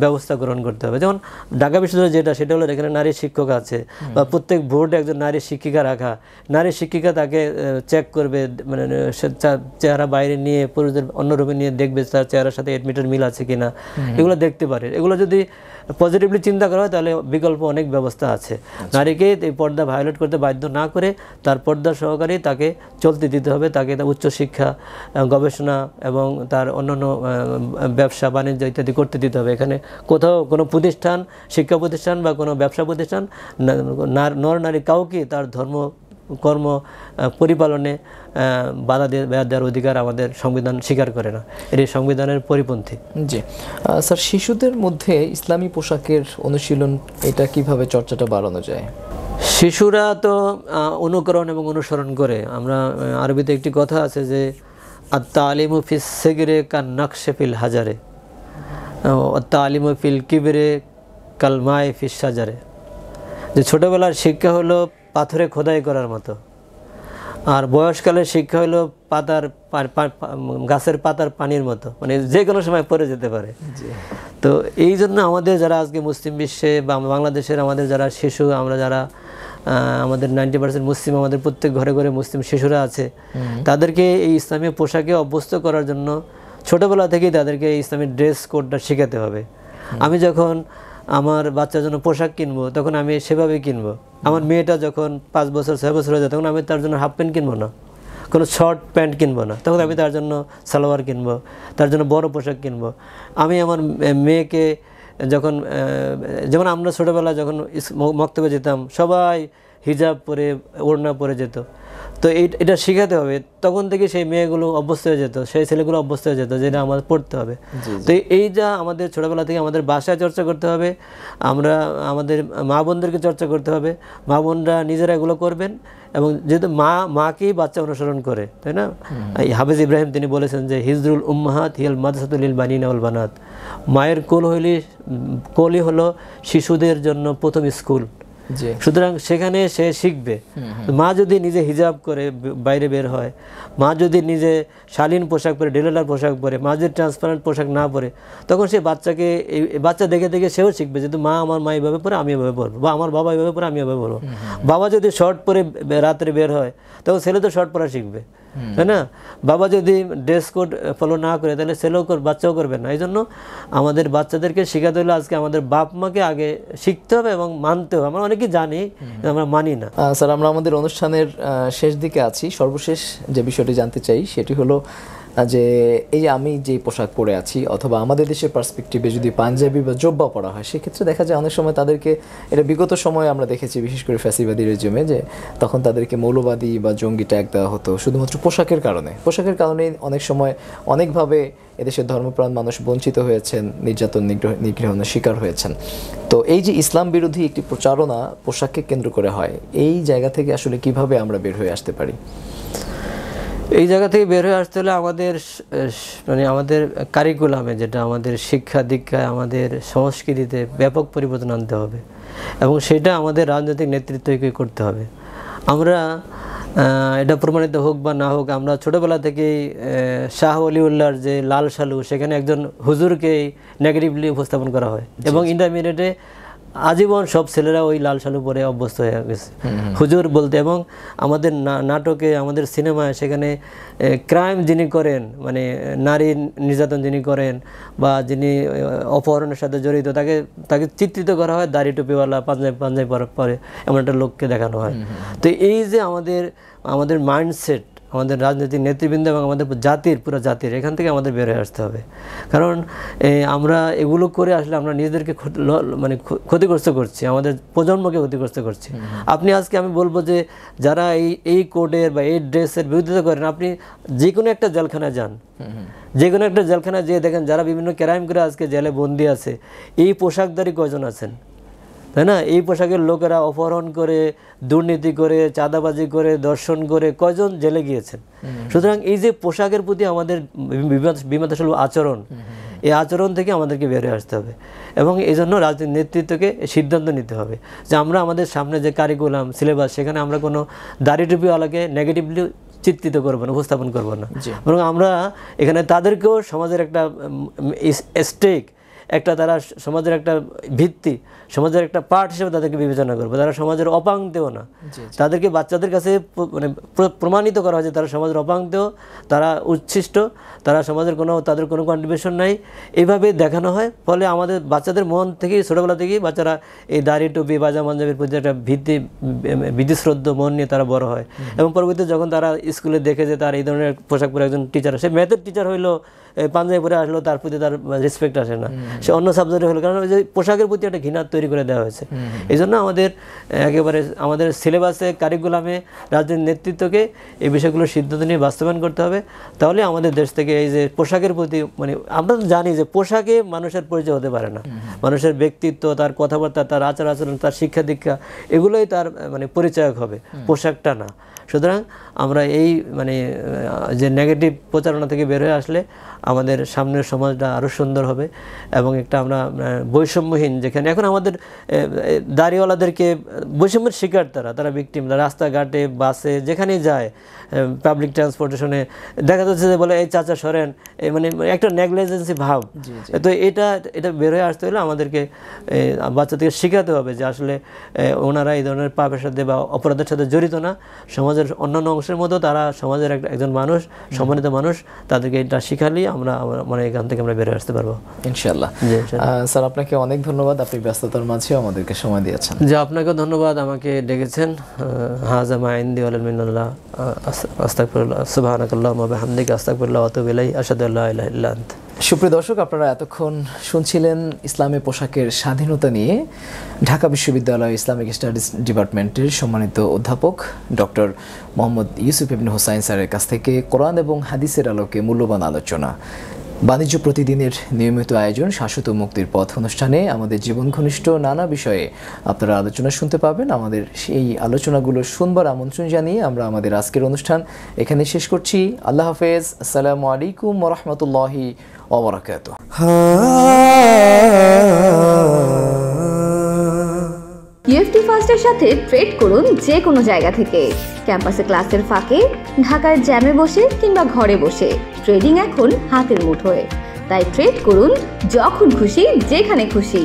ব্যবস্থা গ্রহণ করতে হবে। যেমন ঢাকা বিশ্ববিদ্যালয় সেটা হলো এখানে নারী শিক্ষক আছে, বা প্রত্যেক বোর্ডে একজন নারী শিক্ষিকা রাখা। নারী শিক্ষিকা তাকে চেক করবে, মানে চেহারা বাইরে নিয়ে পুরুষদের অন্য রুমে নিয়ে দেখবে তার চেহারার সাথে এডমিটের মিল আছে কিনা, এগুলো দেখতে পারে। এগুলো যদি পজিটিভলি চিন্তা করা হয় তাহলে বিকল্প অনেক ব্যবস্থা আছে। নারীকে এই পর্দা ভায়োলেট করতে বাধ্য না করে তার পর্দা সহকারে তাকে চলতে দিতে হবে, তাকে উচ্চশিক্ষা, গবেষণা এবং তার অন্যান্য ব্যবসা বাণিজ্য ইত্যাদি করতে দিতে হবে। এখানে কোথাও কোনো প্রতিষ্ঠান, শিক্ষা প্রতিষ্ঠান বা কোনো ব্যবসা প্রতিষ্ঠান নর নারী কাউকে তার ধর্ম কর্ম পরিপালনে বাধা দেওয়ার অধিকার আমাদের সংবিধান স্বীকার করে না, এটি সংবিধানের পরিপন্থী। জি স্যার, শিশুদের মধ্যে ইসলামী পোশাকের অনুশীলন, এটা কিভাবে চর্চাটা বাড়ানো যায়? শিশুরা তো অনুকরণ এবং অনুসরণ করে। আমরা আরবিতে একটি কথা আছে যে আত-তালিমু ফিস সিগরে কা নকশে ফিল হাজারে, আত-তালিমু ফিল কিবরে কাল মায়ে ফিস সাজারে, যে ছোটবেলার শিক্ষা হলো পাথরে খোদাই করার মতো, আর বয়সকালের শিক্ষা হলো গাছের পাতার পানির মতো, মানে যে কোনো সময় পড়ে যেতে পারে। তো এই জন্য আমাদের যারা আজকে মুসলিম বিশ্বে বা বাংলাদেশের আমাদের যারা শিশু, আমরা যারা আমাদের 90% মুসলিম, আমাদের প্রত্যেক ঘরে ঘরে মুসলিম শিশুরা আছে, তাদেরকে এই ইসলামী পোশাকে অভ্যস্ত করার জন্য ছোটোবেলা থেকেই তাদেরকে এই ইসলামী ড্রেস কোডটা শেখাতে হবে। আমি যখন আমার বাচ্চার জন্য পোশাক কিনবো তখন আমি সেভাবেই কিনবো। আমার মেয়েটা যখন 5 বছর 6 বছর হয়ে যায় তখন আমি তার জন্য হাফ প্যান্ট কিনবো না, কোনো শর্ট প্যান্ট কিনবো না, তখন আমি তার জন্য সালোয়ার কিনবো, তার জন্য বড় পোশাক কিনবো। আমি আমার মেয়েকে যখন, যেমন আমরা ছোটোবেলায় যখন মক্তবে যেতাম সবাই হিজাব পরে ওড়না পরে যেত, তো এটা শেখাতে হবে। তখন থেকে সেই মেয়েগুলো অভ্যস্ত হয়ে যেত, সেই ছেলেগুলো অভ্যস্ত হয়ে যেত যেটা আমাদের পড়তে হবে। তো এই যা আমাদের ছোটোবেলা থেকে আমাদের বাসায় চর্চা করতে হবে, আমরা আমাদের মা বোনদেরকে চর্চা করতে হবে, মা বোনরা নিজেরা এগুলো করবেন। এবং যেহেতু মাকেই বাচ্চা অনুসরণ করে, তাই না? এই হাফেজ ইব্রাহিম তিনি বলেছেন যে হিজরুল উম্মাহাত হিয়াল মাদ্রাসাতুল লিল বানিনা ওয়াল বানাত, মায়ের কোলই হলো শিশুদের জন্য প্রথম স্কুল। সুতরাং সেখানে সে শিখবে। মা যদি নিজে হিজাব করে বাইরে বের হয়, মা যদি নিজে শালীন পোশাক পরে, ডেলার পোশাক পরে, মা যদি ট্রান্সপারেন্ট পোশাক না পরে, তখন সে বাচ্চাকে, বাচ্চা দেখে দেখে সেও শিখবে যেহেতু মা আমার মা এইভাবে পরে আমি এভাবে পরবো, বা আমার বাবা এইভাবে পরে আমি এভাবে পরবো। বাবা যদি শর্ট পরে রাত্রে বের হয় তখন ছেলে তো শর্ট পরা শিখবে, তাই না? বাবা যদি ড্রেস কোড ফলো না করে তাহলে ছেলেও বাচ্চাও করবে না। এই জন্য আমাদের বাচ্চাদেরকে শেখাতে হলে আজকে আমাদের বাপ মাকে আগে শিখতে হবে এবং মানতে হবে। আমরা অনেকেই জানি, আমরা মানি না। স্যার, আমরা আমাদের অনুষ্ঠানের শেষ দিকে আছি। সর্বশেষ যে বিষয়টি জানতে চাই সেটি হলো যে এই যে আমি যে পোশাক পরে আছি, অথবা আমাদের দেশের পার্সপেক্টিভে যদি পাঞ্জাবি বা জব্বা পরা হয়, সেক্ষেত্রে দেখা যায় অনেক সময় তাদেরকে, এটা বিগত সময়ে আমরা দেখেছি বিশেষ করে ফ্যাসিবাদী রেজিমে, যে তখন তাদেরকে মৌলবাদী বা জঙ্গি ট্যাগ দেওয়া হতো শুধুমাত্র পোশাকের কারণে। পোশাকের কারণেই অনেক সময় অনেকভাবে এদেশের ধর্মপ্রাণ মানুষ বঞ্চিত হয়েছেন, নির্যাতন নিগ্রহণের শিকার হয়েছেন। তো এই যে ইসলাম বিরোধী একটি প্রচারণা পোশাককে কেন্দ্র করে হয়, এই জায়গা থেকে আসলে কিভাবে আমরা বের হয়ে আসতে পারি? এই জায়গা থেকে বের হয়ে আসতে হলে আমাদের মানে আমাদের কারিকুলামে, যেটা আমাদের শিক্ষা দীক্ষায়, আমাদের সংস্কৃতিতে ব্যাপক পরিবর্তন আনতে হবে, এবং সেটা আমাদের রাজনৈতিক নেতৃত্বকে করতে হবে। আমরা এটা প্রমাণিত হোক বা না হোক, আমরা ছোটোবেলা থেকেই শাহ অলিউল্লাহর যে লাল সালু, সেখানে একজন হুজুরকেই নেগেটিভলি উপস্থাপন করা হয়, এবং ইন্টারমিডিয়েটে আজীবন সব ছেলেরা ওই লাল শালু পরে অভ্যস্ত হয়ে গেছে হুজুর বলতে। এবং আমাদের নাটকে, আমাদের সিনেমায় সেখানে ক্রাইম যিনি করেন, মানে নারী নির্যাতন যিনি করেন বা যিনি অপহরণের সাথে জড়িত, তাকে চিত্রিত করা হয় দাড়ি টুপিওয়ালা, পাঞ্জাবি পরে এমন একটা লোককে দেখানো হয়। তো এই যে আমাদের মাইন্ডসেট, আমাদের রাজনৈতিক নেতৃবৃন্দ এবং আমাদের পুরো জাতির এখান থেকে আমাদের বের হয়ে আসতে হবে। কারণ আমরা এগুলো করে আসলে আমরা নিজেদেরকে মানে ক্ষতিগ্রস্ত করছি, আমাদের প্রজন্মকে ক্ষতিগ্রস্ত করছি। আমি বলবো যে যারা এই কোডের বা এই ড্রেসের বিরোধিতা করেন, আপনি যে কোনো একটা জেলখানায় যান, যে কোনো একটা জেলখানায় যেয়ে দেখেন যারা বিভিন্ন ক্রাইম করে আজকে জেলে বন্দি আছে, এই পোশাকধারী কয়জন আছেন, তাই না? এই পোশাকের লোকেরা অপহরণ করে, দুর্নীতি করে, চাঁদাবাজি করে, দর্শন করে কয়জন জেলে গিয়েছেন? সুতরাং এই যে পোশাকের প্রতি আমাদের বিমাতাসুলভ আচরণ, এই আচরণ থেকে আমাদেরকে বেরিয়ে আসতে হবে, এবং এই জন্য রাজনৈতিক নেতৃত্বকে সিদ্ধান্ত নিতে হবে যে আমরা আমাদের সামনে যে কারিকুলাম, সিলেবাস, সেখানে আমরা কোনো দাড়ি টুপিওয়ালাকে নেগেটিভলি চিত্রিত করবো না, উপস্থাপন করবো না, বরং আমরা এখানে তাদেরকেও সমাজের একটা স্টেক, তারা সমাজের একটা ভিত্তি, সমাজের একটা পার্ট হিসেবে তাদেরকে বিবেচনা করবো। তারা সমাজের অপাংতেও না, তাদেরকে বাচ্চাদের কাছে মানে প্রমাণিত করা হয় যে তারা সমাজের অপাংতেও, তারা উচ্ছিষ্ট, তারা সমাজের তাদের কোনো কন্ট্রিবিউশন নাই, এইভাবে দেখানো হয়। ফলে আমাদের বাচ্চাদের মন থেকেই, ছোটোবেলা থেকেই বাচ্চারা এই দাড়ি টুপি, বাজা পাঞ্জাবির প্রতি একটা বিধিশ্রদ্ধ মন নিয়ে তারা বড় হয়, এবং পরবর্তীতে যখন তারা স্কুলে দেখে যে তার এই ধরনের পোশাক পরে একজন টিচার, সে ম্যাথের টিচার হইলো, পাঞ্জাবি পরে আসলো, তার প্রতি তার রেসপেক্ট আসে না, সে অন্য সাবজেক্টে হলো, কারণ ওই যে পোশাকের প্রতি একটা ঘৃণা তৈরি করে দেওয়া হয়েছে। এই জন্য আমাদের সিলেবাসে, কারিকুলামে রাজনৈতিক নেতৃত্বকে এই বিষয়গুলো সিদ্ধান্ত নিয়ে বাস্তবায়ন করতে হবে। তাহলে আমাদের দেশ থেকে এই যে পোশাকের প্রতি, মানে আমরা তো জানি যে পোশাকে মানুষের পরিচয় হতে পারে না, মানুষের ব্যক্তিত্ব, তার কথাবার্তা, তার আচার আচরণ, তার শিক্ষা দীক্ষা, এগুলোই তার মানে পরিচয়ক হবে, পোশাকটা না। সুতরাং আমরা এই যে নেগেটিভ প্রচারণা থেকে বের হয়ে আসলে আমাদের সামনের সমাজটা আরও সুন্দর হবে, এবং আমরা বৈষম্যহীন, যেখানে এখন আমাদের দাড়িওয়ালাদেরকে বৈষম্যের শিকার, তারা ভিকটিম, রাস্তাঘাটে, বাসে, যেখানেই যায়, পাবলিক ট্রান্সপোর্টেশনে দেখা যাচ্ছে যে বলে এই চাচা সরেন, মানে একটা নেগলিজেন্সি ভাব। তো এটা বের হয়ে আসতে হলে আমাদেরকে বাচ্চাদেরকে শেখাতে হবে যে আসলে ওনারা এই ধরনের পাপের সাথে বা অপরাধের সাথে জড়িত না, সমাজের অন্যান্য অংশের মতো তারা সমাজের একজন মানুষ, সম্মানিত মানুষ, তাদেরকে এটা শিখালেই আমরা এখান থেকে আমরা বের হয়ে আসতে পারবো ইনশাআল্লাহ। স্যার, আপনাকে অনেক ধন্যবাদ, আপনি ব্যস্ততার মাঝেও আমাদেরকে সময় দিয়েছেন। আপনাকেও ধন্যবাদ, আমাকে ডেকেছেন। হাযা মা ইনদি ওয়া মিনাল্লাহ, আস্তাগফিরুল্লাহ, সুবহানাকাল্লাহুম্মা ওয়া বিহামদিকা, আস্তাগফিরুল্লাহ ওয়া আতুবু ইলাইহি, আশহাদু আল্লা ইলাহা ইল্লা আনতা। সুপ্রিয় দর্শক, আপনারা এতক্ষণ শুনছিলেন ইসলামী পোশাকের স্বাধীনতা নিয়ে ঢাকা বিশ্ববিদ্যালয় ইসলামিক স্টাডিজ ডিপার্টমেন্টের সম্মানিত অধ্যাপক ডক্টর মোহাম্মদ ইউসুফ ইবনে হোসাইন স্যারের কাছ থেকে কোরআন এবং হাদিসের আলোকে মূল্যবান আলোচনা। বাণিজ্য প্রতিদিনের নিয়মিত আয়োজন শাশ্বত মুক্তির পথ অনুষ্ঠানে আমাদের জীবন ঘনিষ্ঠ নানা বিষয়ে আপনারা আলোচনা শুনতে পাবেন। আমাদের সেই আলোচনাগুলো শুনবার আমন্ত্রণ জানিয়ে আমরা আমাদের আজকের অনুষ্ঠান এখানে শেষ করছি। আল্লাহ হাফেজ, আসসালামু আলাইকুম ওয়া রাহমাতুল্লাহি ওয়া বারাকাতুহু। ইউএফটি ফার্স্টের সাথে ট্রেড করুন যে কোনো জায়গা থেকে, ক্যাম্পাসে ক্লাসের ফাঁকে, ঢাকার জ্যামে বসে কিংবা ঘরে বসে। ট্রেডিং এখন হাতের মুঠোয়, তাই ট্রেড করুন যখন খুশি, যেখানে খুশি।